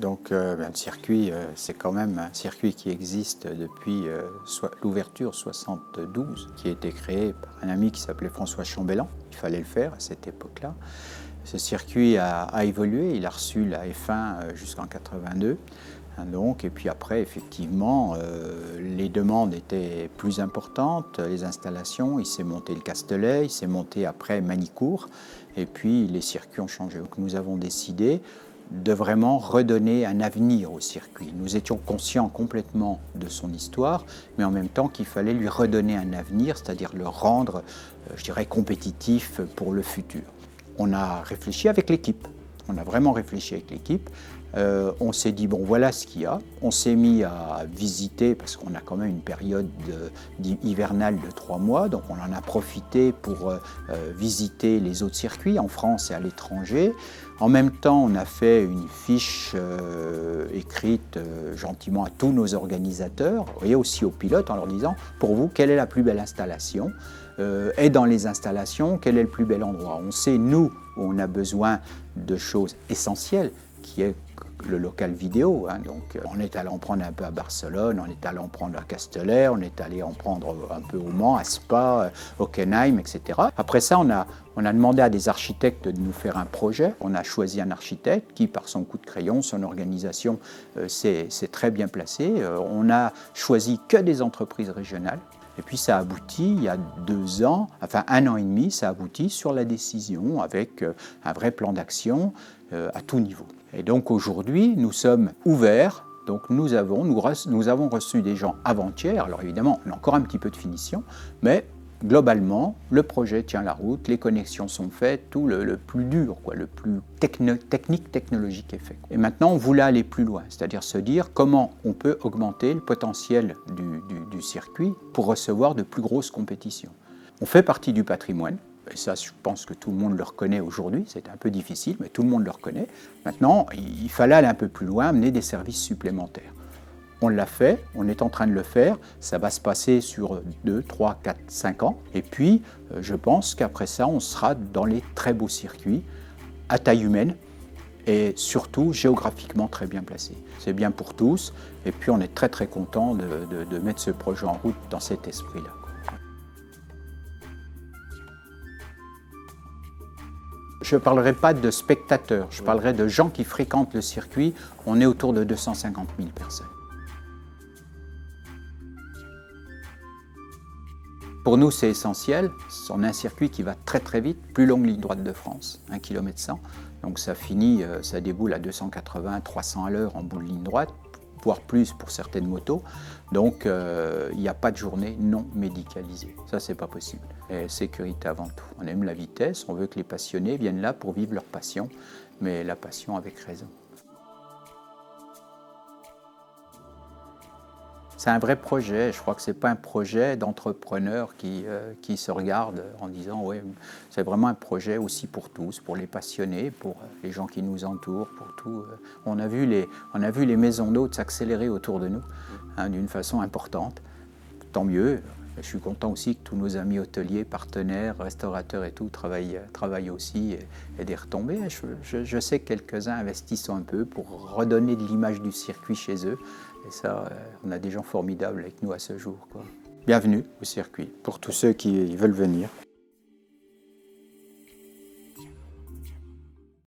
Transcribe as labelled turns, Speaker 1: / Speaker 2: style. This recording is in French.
Speaker 1: Donc le circuit, c'est quand même un circuit qui existe depuis l'ouverture 72, qui a été créé par un ami qui s'appelait François Chambellan. Il fallait le faire à cette époque-là. Ce circuit a évolué, il a reçu la F1 jusqu'en 82. Donc, et puis après, effectivement, les demandes étaient plus importantes, les installations, il s'est monté le Castellet, il s'est monté après Manicourt, et puis les circuits ont changé. Donc nous avons décidé de vraiment redonner un avenir au circuit. Nous étions conscients complètement de son histoire, mais en même temps qu'il fallait lui redonner un avenir, c'est-à-dire le rendre, je dirais, compétitif pour le futur. On a réfléchi avec l'équipe, on a vraiment réfléchi avec l'équipe. On s'est dit, bon, voilà ce qu'il y a. On s'est mis à visiter, parce qu'on a quand même une période hivernale de 3 mois, donc on en a profité pour visiter les autres circuits en France et à l'étranger. En même temps, on a fait une fiche écrite gentiment à tous nos organisateurs et aussi aux pilotes en leur disant, pour vous, quelle est la plus belle installation ? Et dans les installations, quel est le plus bel endroit ? On sait, nous, où on a besoin de choses essentielles, qui est le local vidéo. Donc, on est allé en prendre un peu à Barcelone, on est allé en prendre à Castellet, on est allé en prendre un peu au Mans, à Spa, Hockenheim, etc. Après ça, on a demandé à des architectes de nous faire un projet. On a choisi un architecte qui, par son coup de crayon, son organisation, s'est très bien placé. On a choisi que des entreprises régionales. Et puis ça aboutit, il y a 2 ans, enfin 1 an et demi, ça aboutit sur la décision avec un vrai plan d'action à tout niveau. Et donc aujourd'hui, nous sommes ouverts, donc nous avons reçu des gens avant-hier, alors évidemment, on a encore un petit peu de finition, mais globalement, le projet tient la route, les connexions sont faites, tout le plus dur, le plus technique, technologique est fait. Et maintenant, on voulait aller plus loin, c'est-à-dire se dire comment on peut augmenter le potentiel du circuit pour recevoir de plus grosses compétitions. On fait partie du patrimoine, et ça, je pense que tout le monde le reconnaît aujourd'hui, c'est un peu difficile, mais tout le monde le reconnaît. Maintenant, il fallait aller un peu plus loin, amener des services supplémentaires. On l'a fait, on est en train de le faire, ça va se passer sur 2, 3, 4, 5 ans. Et puis, je pense qu'après ça, on sera dans les très beaux circuits, à taille humaine, et surtout géographiquement très bien placés. C'est bien pour tous, et puis on est très très content de mettre ce projet en route dans cet esprit-là. Je ne parlerai pas de spectateurs, je parlerai de gens qui fréquentent le circuit. On est autour de 250 000 personnes. Pour nous, c'est essentiel. On a un circuit qui va très très vite, plus longue ligne droite de France, 1 km 100. Donc ça finit, ça déboule à 280, 300 à l'heure en bout de ligne droite, voire plus pour certaines motos. Donc il n'y a pas de journée non médicalisée. Ça, c'est pas possible. Et sécurité avant tout. On aime la vitesse, on veut que les passionnés viennent là pour vivre leur passion, mais la passion avec raison. C'est un vrai projet, je crois que ce n'est pas un projet d'entrepreneur qui se regarde en disant « oui, c'est vraiment un projet aussi pour tous, pour les passionnés, pour les gens qui nous entourent, pour tout ». On a vu les maisons d'hôtes s'accélérer autour de nous d'une façon importante, tant mieux. Je suis content aussi que tous nos amis hôteliers, partenaires, restaurateurs et tout travaillent aussi et des retombées. Je sais que quelques-uns investissent un peu pour redonner de l'image du circuit chez eux. Et ça, on a des gens formidables avec nous à ce jour. Bienvenue au circuit, pour tous ceux qui veulent venir.